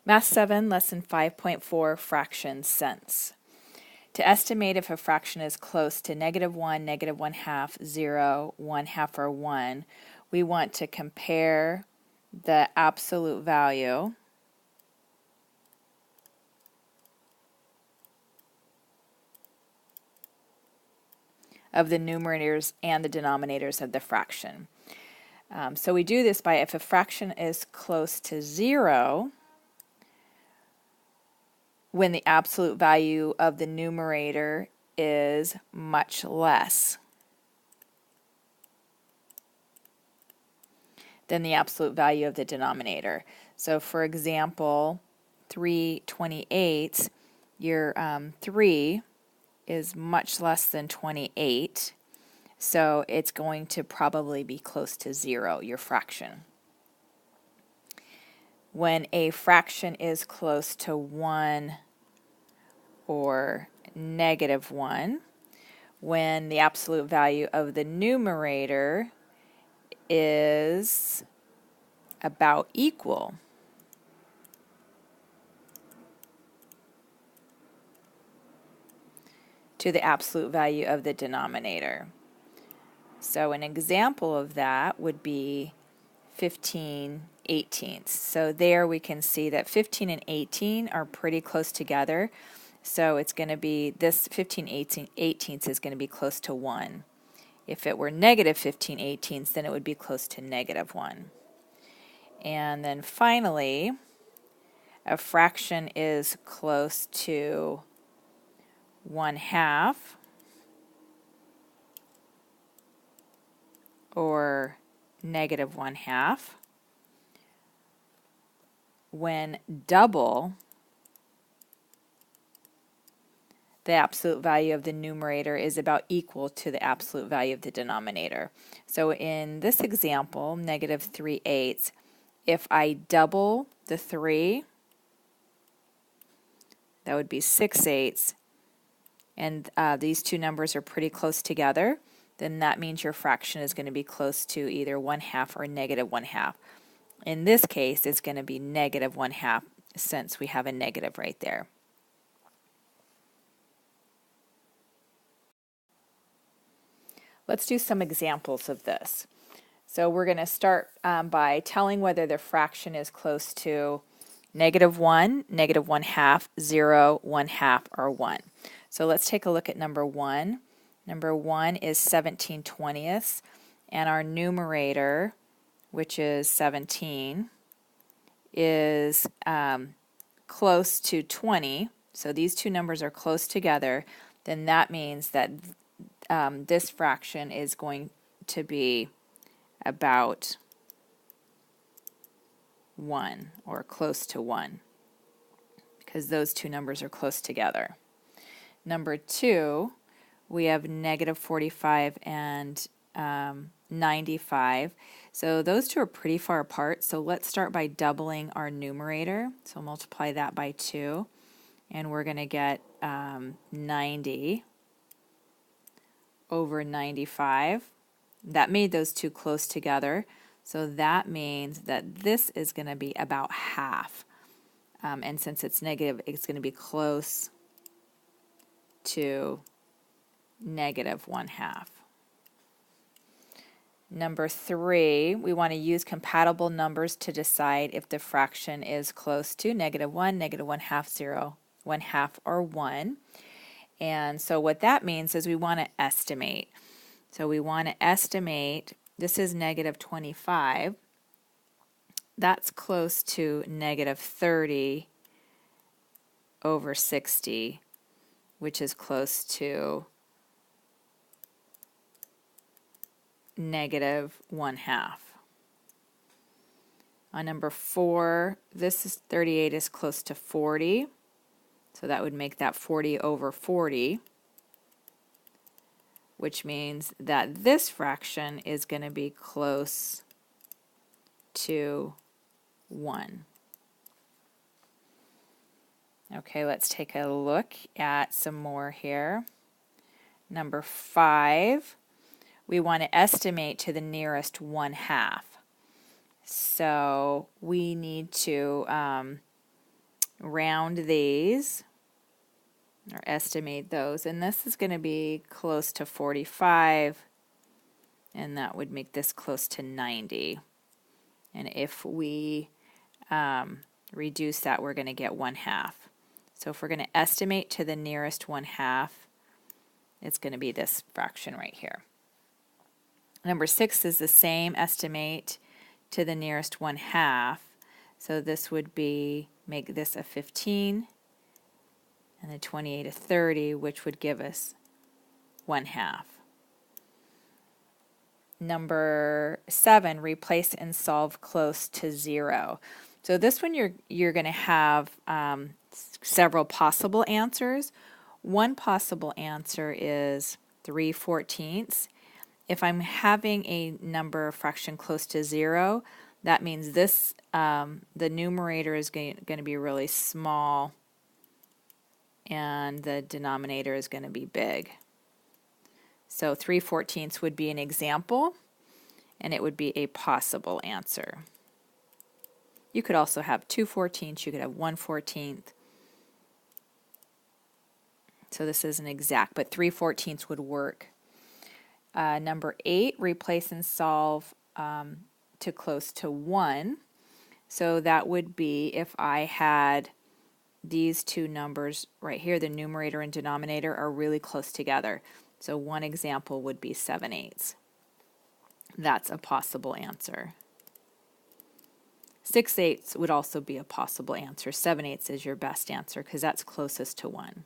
Math 7, Lesson 5.4, Fraction Sense. To estimate if a fraction is close to -1, -1/2, 0, 1/2, or 1, we want to compare the absolute value of the numerators and the denominators of the fraction. So we do this by if a fraction is close to 0, when the absolute value of the numerator is much less than the absolute value of the denominator. So for example, 3/28, your 3 is much less than 28, so it's going to probably be close to 0, your fraction. When a fraction is close to 1 or -1, when the absolute value of the numerator is about equal to the absolute value of the denominator. So an example of that would be 15/18. So there we can see that 15 and 18 are pretty close together. So it's going to be, this 15/18 is going to be close to 1. If it were -15/18, then it would be close to -1. And then finally, a fraction is close to 1/2 or -1/2 when double the absolute value of the numerator is about equal to the absolute value of the denominator. So in this example, -3/8, if I double the 3, that would be 6/8, and these two numbers are pretty close together, then that means your fraction is going to be close to either 1/2 or -1/2. In this case, it's going to be -1/2 since we have a negative right there. Let's do some examples of this. So we're going to start by telling whether the fraction is close to -1, -1/2, 0, 1/2, or 1. So let's take a look at number 1. Number 1 is 17/20, and our numerator, which is 17, is close to 20. So these two numbers are close together. Then that means that this fraction is going to be about 1 or close to 1 because those two numbers are close together. Number 2, we have -45 and 95. So those two are pretty far apart. So let's start by doubling our numerator. So multiply that by 2, and we're going to get 90 over 95. That made those two close together. So that means that this is going to be about half. And since it's negative, it's going to be close to -1/2. Number 3, we want to use compatible numbers to decide if the fraction is close to -1, -1/2, 0, 1/2, or 1. And so what that means is we want to estimate. So we want to estimate, this is -25. That's close to -30 over 60, which is close to -1/2. On number 4, this is 38 is close to 40. So that would make that 40 over 40, which means that this fraction is going to be close to 1. Okay, let's take a look at some more here. Number 5, we want to estimate to the nearest 1/2. So we need to round these, or estimate those, and this is going to be close to 45, and that would make this close to 90. And if we reduce that, we're going to get 1/2. So if we're going to estimate to the nearest 1/2, it's going to be this fraction right here. Number 6 is the same, estimate to the nearest 1/2. So this would be, make this a 15, and the 28 a 30, which would give us 1/2. Number 7, replace and solve close to 0. So this one you're going to have several possible answers. One possible answer is 3/14. If I'm having a number fraction close to 0, that means this the numerator is going to be really small and the denominator is going to be big. So 3/14 would be an example, and it would be a possible answer. You could also have 2/14, you could have 1/14. So this isn't exact, but 3/14 would work. Number 8, replace and solve to close to 1. So that would be if I had these two numbers right here, the numerator and denominator are really close together. So one example would be 7/8. That's a possible answer. 6/8 would also be a possible answer. 7/8 is your best answer because that's closest to 1.